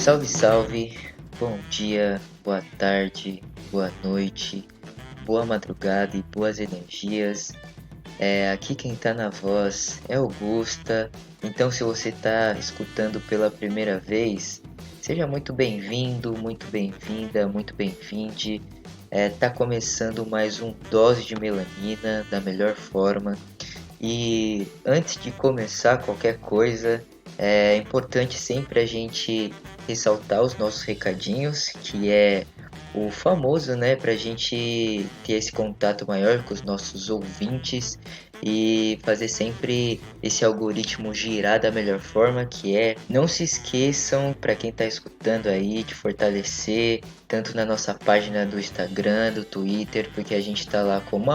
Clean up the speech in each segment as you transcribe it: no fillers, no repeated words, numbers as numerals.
Salve, salve, bom dia, boa tarde, boa noite, boa madrugada e boas energias. Aqui quem tá na voz é Augusta, então se você tá escutando pela primeira vez, seja muito bem-vindo, muito bem-vinda, muito bem-vinde. Tá começando mais um Dose de Melanina da melhor forma. E antes de começar qualquer coisa, é importante sempre a gente ressaltar os nossos recadinhos, que é o famoso, né, para a gente ter esse contato maior com os nossos ouvintes e fazer sempre esse algoritmo girar da melhor forma, que é não se esqueçam, para quem está escutando aí, de fortalecer tanto na nossa página do Instagram, do Twitter, porque a gente está lá como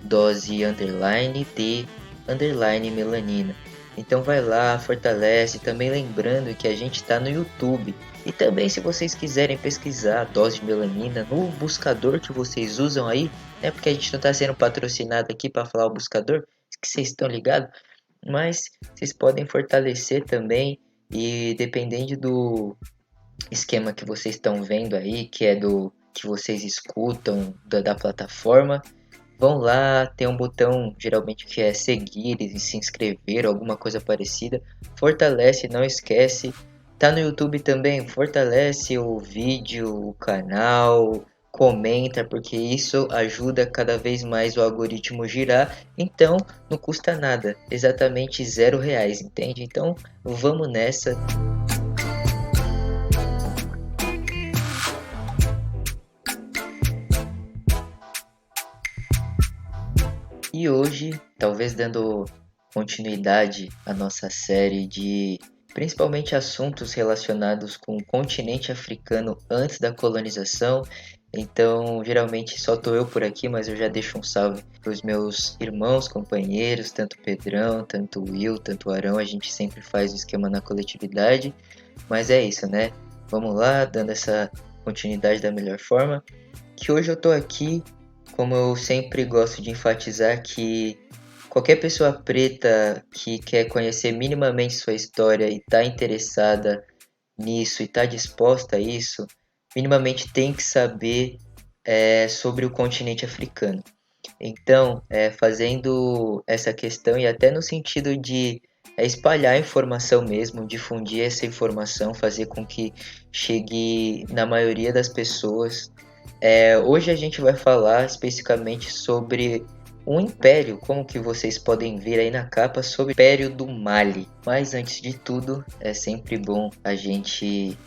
dose underline de underline melanina. Então vai lá, fortalece, também lembrando que a gente está no YouTube. E também se vocês quiserem pesquisar dose de melanina no buscador que vocês usam aí, né? Porque a gente não está sendo patrocinado aqui para falar o buscador, que vocês estão ligados, mas vocês podem fortalecer também e dependendo do esquema que vocês estão vendo aí, que é do que vocês escutam da plataforma, vão lá, tem um botão geralmente que é seguir e se inscrever, alguma coisa parecida. Fortalece, não esquece. Tá no YouTube também, fortalece o vídeo, o canal, comenta, porque isso ajuda cada vez mais o algoritmo girar. Então não custa nada, exatamente R$ 0, entende? Então vamos nessa. E hoje, talvez dando continuidade à nossa série de principalmente assuntos relacionados com o continente africano antes da colonização. Então, geralmente só tô eu por aqui, mas eu já deixo um salve para os meus irmãos, companheiros, tanto Pedrão, tanto Will, tanto Arão. A gente sempre faz o esquema na coletividade, mas é isso, né? Vamos lá, dando essa continuidade da melhor forma. Que hoje eu tô aqui, como eu sempre gosto de enfatizar, que qualquer pessoa preta que quer conhecer minimamente sua história e está interessada nisso e está disposta a isso, minimamente tem que saber sobre o continente africano. Então, fazendo essa questão e até no sentido de espalhar a informação mesmo, difundir essa informação, fazer com que chegue na maioria das pessoas. Hoje a gente vai falar especificamente sobre um império, como que vocês podem ver aí na capa, sobre o Império do Mali. Mas antes de tudo, é sempre bom a gente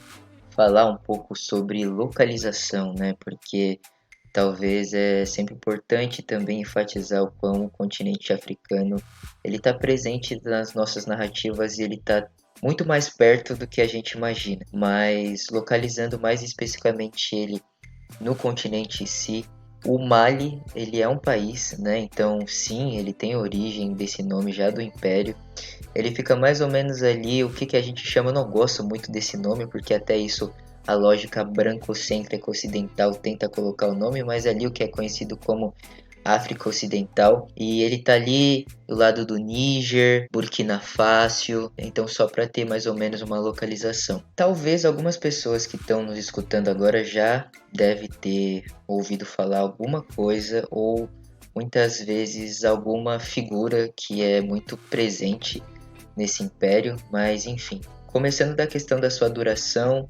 falar um pouco sobre localização, né? Porque talvez é sempre importante também enfatizar o quão o continente africano ele está presente nas nossas narrativas e ele está muito mais perto do que a gente imagina. Mas localizando mais especificamente ele no continente em si, o Mali, ele é um país, né? Então, sim, ele tem origem desse nome já do Império. Ele fica mais ou menos ali, o que a gente chama, eu não gosto muito desse nome, porque até isso a lógica brancocêntrica ocidental tenta colocar o nome, mas ali o que é conhecido como África Ocidental, e ele tá ali do lado do Níger, Burkina Faso, então só para ter mais ou menos uma localização. Talvez algumas pessoas que estão nos escutando agora já devem ter ouvido falar alguma coisa ou muitas vezes alguma figura que é muito presente nesse império, mas enfim. Começando da questão da sua duração,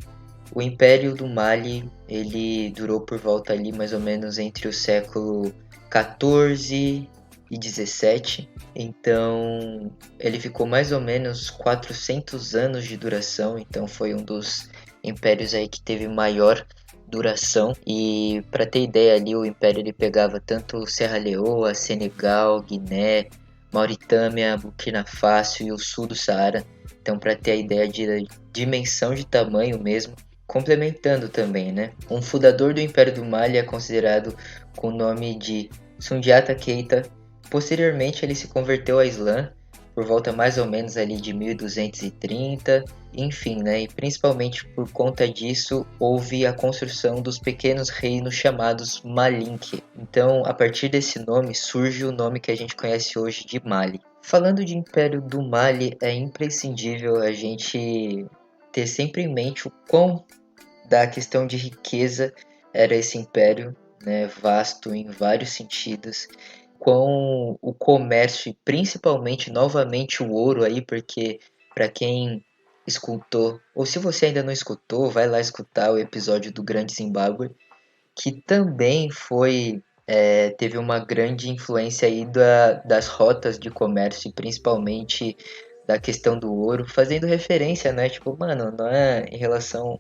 o Império do Mali, ele durou por volta ali mais ou menos entre o século 14 e 17. Então, ele ficou mais ou menos 400 anos de duração, então foi um dos impérios aí que teve maior duração. E para ter ideia ali, o império ele pegava tanto Serra Leoa, Senegal, Guiné, Mauritânia, Burkina Faso e o sul do Saara. Então, para ter a ideia de dimensão de tamanho mesmo, complementando também, né? Um fundador do Império do Mali é considerado com o nome de Sundiata Keita. Posteriormente, ele se converteu ao Islã por volta mais ou menos ali de 1230. Enfim, né? E principalmente por conta disso, houve a construção dos pequenos reinos chamados Malinke. Então, a partir desse nome surge o nome que a gente conhece hoje de Mali. Falando de Império do Mali, é imprescindível a gente ter sempre em mente o quão da questão de riqueza era esse império, né, vasto em vários sentidos, com o comércio e principalmente novamente o ouro aí, porque para quem escutou, ou se você ainda não escutou, vai lá escutar o episódio do Grande Zimbábue, que também teve uma grande influência aí das rotas de comércio, e principalmente da questão do ouro, fazendo referência, né? Tipo, mano, não é em relação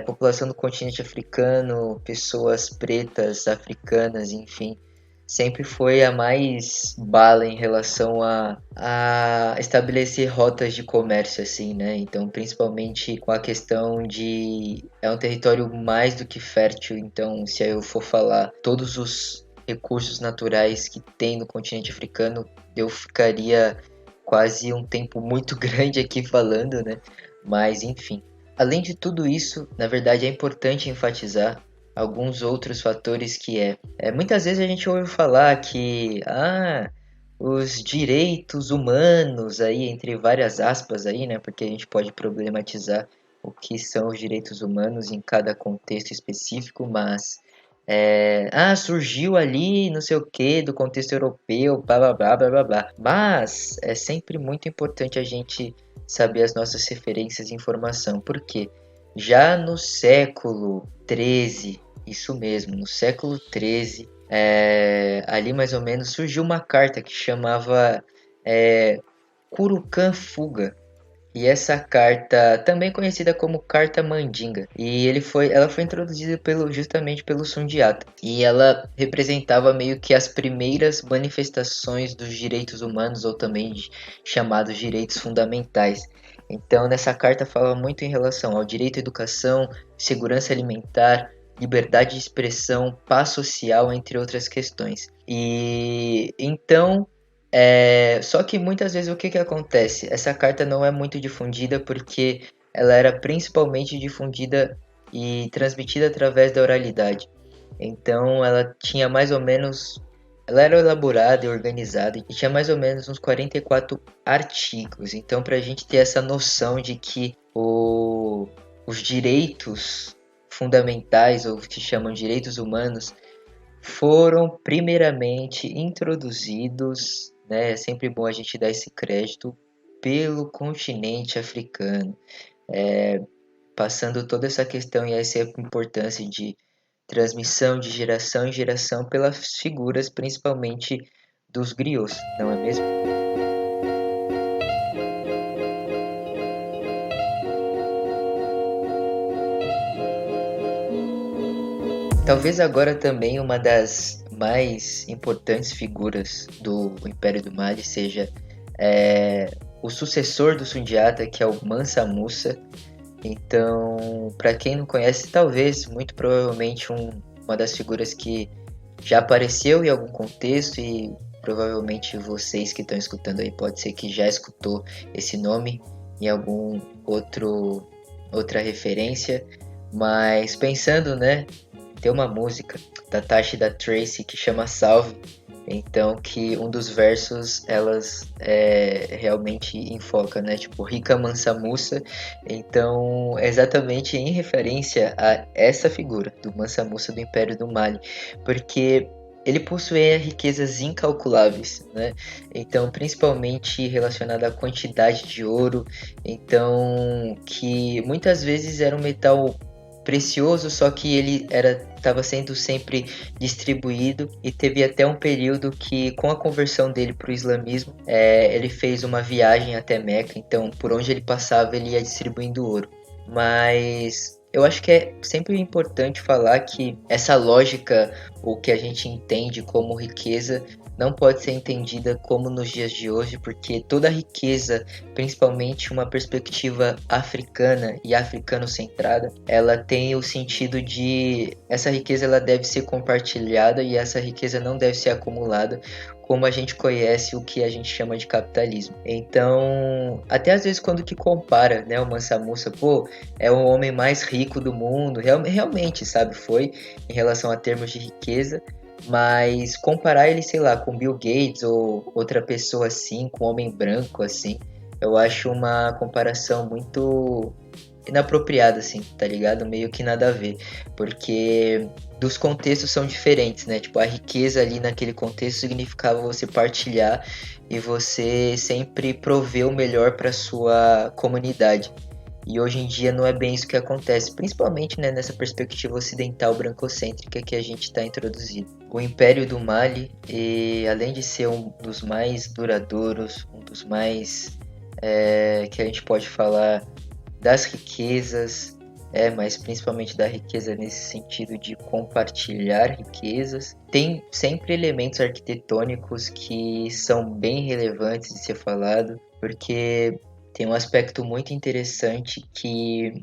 população do continente africano, pessoas pretas, africanas, enfim, sempre foi a mais bala em relação a estabelecer rotas de comércio, assim, né? Então, principalmente com a questão de... É um território mais do que fértil, então, se eu for falar todos os recursos naturais que tem no continente africano, eu ficaria quase um tempo muito grande aqui falando, né? Mas, enfim. Além de tudo isso, na verdade é importante enfatizar alguns outros fatores que muitas vezes a gente ouve falar que os direitos humanos aí, entre várias aspas aí, né, porque a gente pode problematizar o que são os direitos humanos em cada contexto específico, mas surgiu ali não sei o que do contexto europeu, blá blá blá blá blá blá. Mas é sempre muito importante a gente saber as nossas referências e informação, porque já no século XIII, isso mesmo, no século XIII, ali mais ou menos surgiu uma carta que chamava Curucan Fuga, e essa carta, também conhecida como Carta Mandinga, ela foi introduzida justamente pelo Sundiata, e ela representava meio que as primeiras manifestações dos direitos humanos, ou também chamados direitos fundamentais. Então, nessa carta fala muito em relação ao direito à educação, segurança alimentar, liberdade de expressão, paz social, entre outras questões. E então só que muitas vezes o que acontece? Essa carta não é muito difundida porque ela era principalmente difundida e transmitida através da oralidade. Então ela tinha mais ou menos. Ela era elaborada e organizada e tinha mais ou menos uns 44 artigos. Então, para a gente ter essa noção de que os direitos fundamentais, ou que chamam de direitos humanos, foram primeiramente introduzidos, né? É sempre bom a gente dar esse crédito pelo continente africano, passando toda essa questão e essa importância de transmissão de geração em geração pelas figuras, principalmente dos griots, não é mesmo? Talvez agora também uma das mais importantes figuras do Império do Mali seja o sucessor do Sundiata, que é o Mansa Musa. Então, para quem não conhece, talvez, muito provavelmente uma das figuras que já apareceu em algum contexto, e provavelmente vocês que estão escutando aí pode ser que já escutou esse nome em algum outra referência, mas pensando, né, tem uma música da Tasha e da Tracy que chama Salve, então que um dos versos elas realmente enfoca, né, tipo Rica Mansa Musa, então é exatamente em referência a essa figura do Mansa Musa do Império do Mali, porque ele possuía riquezas incalculáveis, né? Então, principalmente relacionada à quantidade de ouro, então que muitas vezes era um metal precioso, só que ele estava sendo sempre distribuído, e teve até um período que, com a conversão dele para o islamismo, ele fez uma viagem até Meca, então por onde ele passava ele ia distribuindo ouro. Mas eu acho que é sempre importante falar que essa lógica, o que a gente entende como riqueza, não pode ser entendida como nos dias de hoje, porque toda riqueza, principalmente uma perspectiva africana e africano-centrada, ela tem o sentido de essa riqueza ela deve ser compartilhada e essa riqueza não deve ser acumulada, como a gente conhece o que a gente chama de capitalismo. Então, até às vezes quando que compara, né, o Mansa Musa, pô, é o homem mais rico do mundo, realmente, sabe, foi em relação a termos de riqueza, mas comparar ele, sei lá, com Bill Gates ou outra pessoa assim, com um homem branco assim, eu acho uma comparação muito inapropriada, assim, tá ligado? Meio que nada a ver, porque dos contextos são diferentes, né? Tipo, a riqueza ali naquele contexto significava você partilhar e você sempre prover o melhor para sua comunidade. E hoje em dia não é bem isso que acontece, principalmente, né, nessa perspectiva ocidental brancocêntrica que a gente está introduzindo. O Império do Mali, além de ser um dos mais duradouros, um dos mais que a gente pode falar das riquezas, mas principalmente da riqueza nesse sentido de compartilhar riquezas. Tem sempre elementos arquitetônicos que são bem relevantes de ser falado, porque tem um aspecto muito interessante que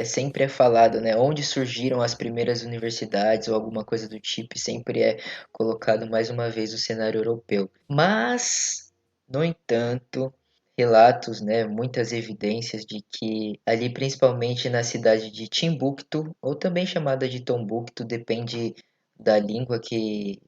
sempre é falado, né? Onde surgiram as primeiras universidades ou alguma coisa do tipo, sempre é colocado mais uma vez o cenário europeu. Mas, no entanto, relatos, né, muitas evidências de que ali, principalmente na cidade de Timbuktu, ou também chamada de Tombuktu, depende da língua que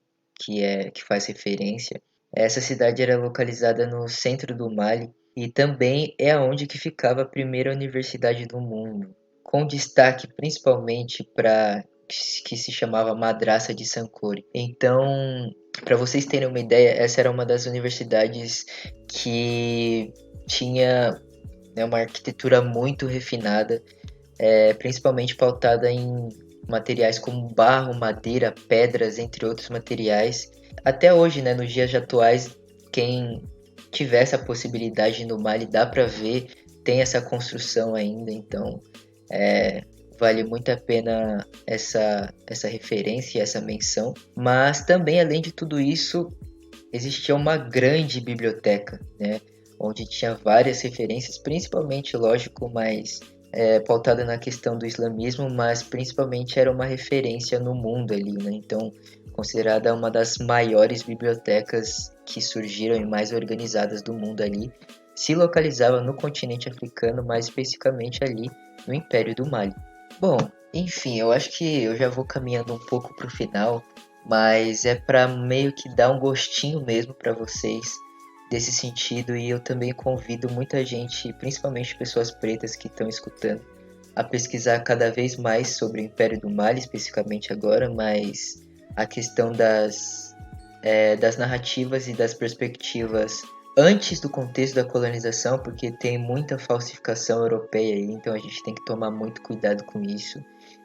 faz referência. Essa cidade era localizada no centro do Mali e também é onde que ficava a primeira universidade do mundo, com destaque principalmente para que se chamava Madraça de Sankore. Então, para vocês terem uma ideia, essa era uma das universidades que tinha, né, uma arquitetura muito refinada, principalmente pautada em materiais como barro, madeira, pedras, entre outros materiais. Até hoje, né, nos dias atuais, quem tiver essa possibilidade no Mali dá para ver, tem essa construção ainda, então vale muito a pena essa referência, essa menção. Mas também, além de tudo isso, existia uma grande biblioteca, né? Onde tinha várias referências, principalmente, lógico, mas pautada na questão do islamismo, mas principalmente era uma referência no mundo ali, né? Então, considerada uma das maiores bibliotecas que surgiram e mais organizadas do mundo ali, se localizava no continente africano, mais especificamente ali no Império do Mali. Bom, enfim, eu acho que eu já vou caminhando um pouco para o final, mas é para meio que dar um gostinho mesmo para vocês desse sentido, e eu também convido muita gente, principalmente pessoas pretas que estão escutando, a pesquisar cada vez mais sobre o Império do Mali, especificamente agora, mas a questão das narrativas e das perspectivas antes do contexto da colonização, porque tem muita falsificação europeia aí, então a gente tem que tomar muito cuidado com isso.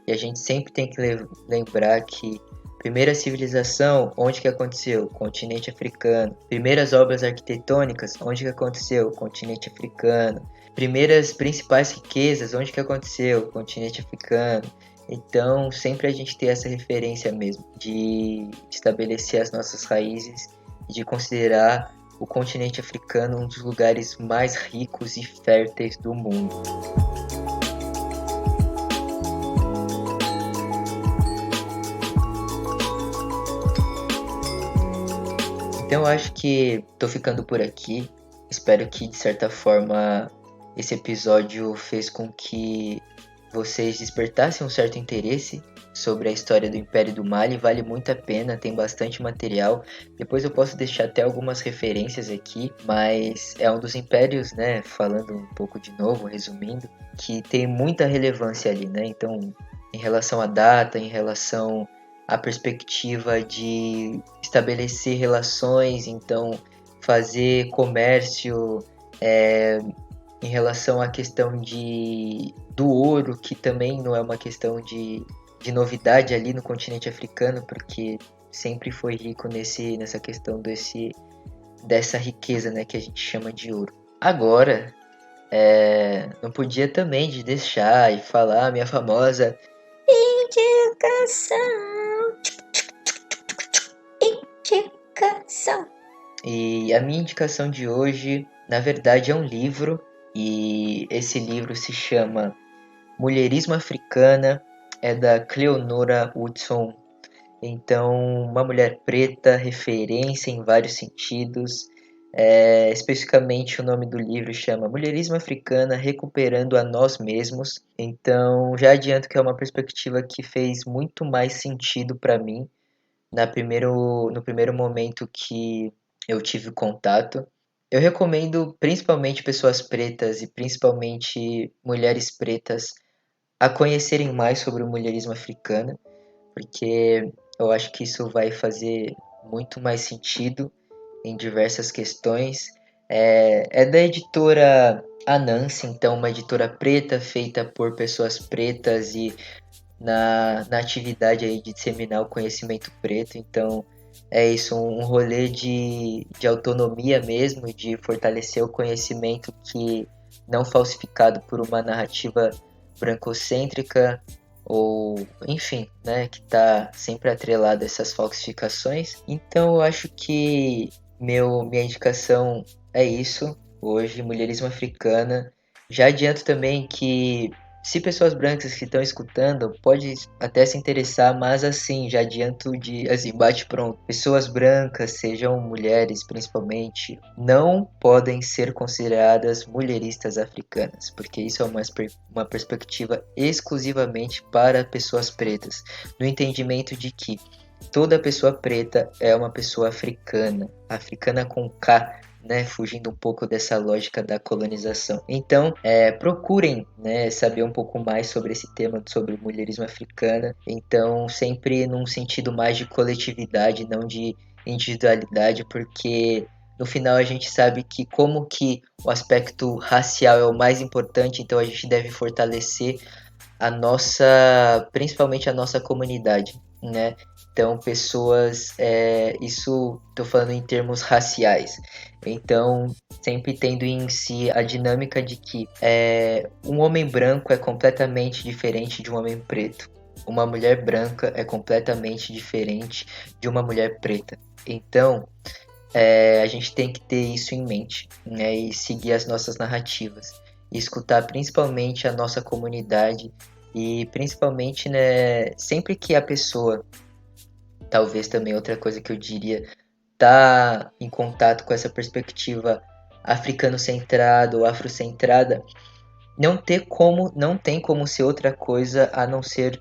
E a gente sempre tem que lembrar que primeira civilização, onde que aconteceu? Continente africano. Primeiras obras arquitetônicas, onde que aconteceu? Continente africano. Primeiras principais riquezas, onde que aconteceu? Continente africano. Então, sempre a gente ter essa referência mesmo, de estabelecer as nossas raízes e de considerar o continente africano um dos lugares mais ricos e férteis do mundo. Então, eu acho que tô ficando por aqui. Espero que, de certa forma, esse episódio fez com que vocês despertassem um certo interesse sobre a história do Império do Mali. Vale muito a pena, tem bastante material. Depois eu posso deixar até algumas referências aqui, mas é um dos impérios, né, falando um pouco de novo, resumindo, que tem muita relevância ali, né? Então, em relação à data, em relação à perspectiva de estabelecer relações, então fazer comércio, em relação à questão do ouro, que também não é uma questão de novidade ali no continente africano, porque sempre foi rico nessa questão dessa riqueza, né, que a gente chama de ouro. Agora, não podia também de deixar e falar a minha famosa indicação. Indicação. E a minha indicação de hoje, na verdade, é um livro, e esse livro se chama Mulherismo Africana, é da Cleonora Hudson. Então, uma mulher preta, referência em vários sentidos. Especificamente, o nome do livro chama Mulherismo Africana Recuperando a Nós Mesmos. Então, já adianto que é uma perspectiva que fez muito mais sentido para mim no primeiro momento que eu tive contato. Eu recomendo principalmente pessoas pretas e principalmente mulheres pretas a conhecerem mais sobre o mulherismo africano, porque eu acho que isso vai fazer muito mais sentido em diversas questões. É da editora Anansi, então uma editora preta feita por pessoas pretas e na atividade aí de disseminar o conhecimento preto. Então é isso, um rolê de autonomia mesmo, de fortalecer o conhecimento que não falsificado por uma narrativa brancocêntrica ou enfim, né, que está sempre atrelado a essas falsificações. Então eu acho que minha indicação é isso hoje, mulherismo africana. Já adianto também que se pessoas brancas que estão escutando, pode até se interessar, mas assim, já adianto de assim, bate pronto. Pessoas brancas, sejam mulheres principalmente, não podem ser consideradas mulheristas africanas, porque isso é uma perspectiva exclusivamente para pessoas pretas, no entendimento de que toda pessoa preta é uma pessoa africana, africana com K, né, fugindo um pouco dessa lógica da colonização. Então, procurem, né, saber um pouco mais sobre esse tema, sobre o mulherismo africano. Então, sempre num sentido mais de coletividade, não de individualidade, porque no final a gente sabe que como que o aspecto racial é o mais importante, então a gente deve fortalecer principalmente a nossa comunidade, né? Então, pessoas, isso estou falando em termos raciais. Então, sempre tendo em si a dinâmica de que um homem branco é completamente diferente de um homem preto. Uma mulher branca é completamente diferente de uma mulher preta. Então, a gente tem que ter isso em mente, né? E seguir as nossas narrativas. E escutar principalmente a nossa comunidade e principalmente, né, sempre que a pessoa, talvez também outra coisa que eu diria, tá em contato com essa perspectiva africano-centrada ou afrocentrada, não tem como ser outra coisa a não ser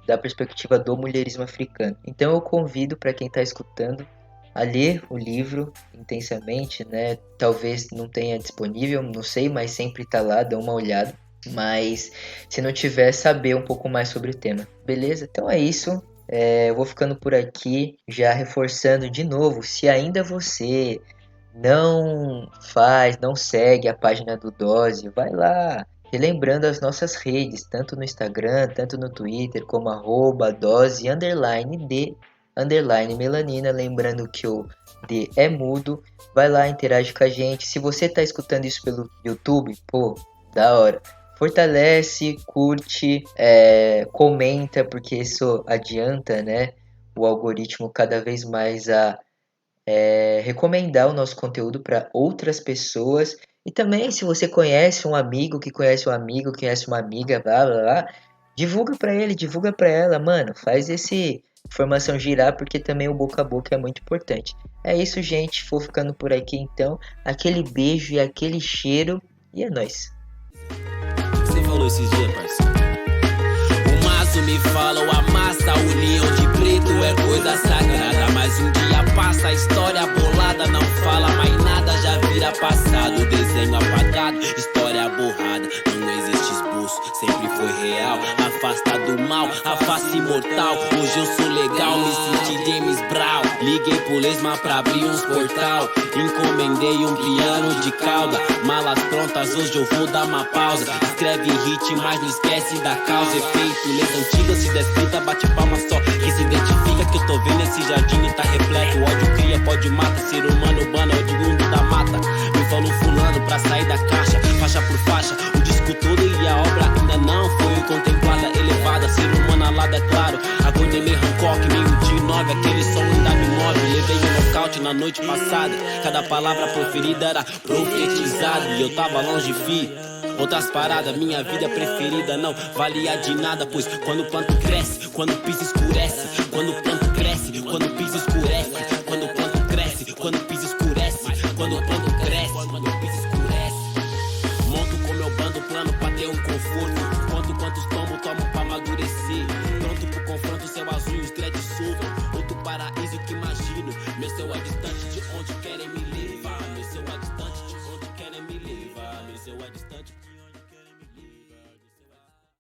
da perspectiva do mulherismo africano. Então eu convido para quem está escutando a ler o livro intensamente, né? Talvez não tenha disponível, não sei, mas sempre está lá, dá uma olhada. Mas se não tiver, saber um pouco mais sobre o tema. Beleza? Então é isso. Eu vou ficando por aqui, já reforçando de novo, se ainda você não segue a página do Dose, vai lá, relembrando as nossas redes, tanto no Instagram, tanto no Twitter, como @dose _de_melanina, lembrando que o D é mudo, vai lá, interage com a gente. Se você está escutando isso pelo YouTube, pô, da hora. Fortalece, curte, comenta, porque isso adianta, né, o algoritmo cada vez mais a recomendar o nosso conteúdo para outras pessoas. E também, se você conhece um amigo que conhece um amigo, que conhece uma amiga, blá blá blá, divulga para ele, divulga para ela, mano. Faz esse informação girar, porque também o boca a boca é muito importante. É isso, gente. Vou ficando por aqui então. Aquele beijo e aquele cheiro. E é nóis. Você falou esses dias, parceiro. O maço me fala, o amassa, o leão de preto é coisa sagrada. Mas um dia passa, a história bolada não fala mais nada, já vira passado. Desenho apagado, história borrada. Não existe esboço, sempre foi real. Afasta do mal, a face imortal. Hoje eu sou legal, me senti James Brown. Liguei pro Lesma pra abrir uns portal. Encomendei um piano de cauda. Malas prontas, hoje eu vou dar uma pausa. Escreve hit, mas não esquece da causa. Efeito, letra antiga, se descrita, bate palma só. Que se identifica que eu tô vendo esse jardim e tá repleto. O ódio cria, pode mata. Ser humano urbano, é de mundo da mata. Me falou fulano pra sair da caixa. Faixa por faixa, o disco todo e a obra ainda não foi contemplada, elevada. Ser humano alado, é claro. Acordei meio Hancock, meio de 9. Aquele som ainda me move. Levei um nocaute na noite passada. Cada palavra proferida era profetizada. E eu tava longe, fi. Outras paradas, minha vida preferida não valia de nada. Pois quando o planto cresce, quando o piso escurece. Quando o planto cresce, quando o piso escurece.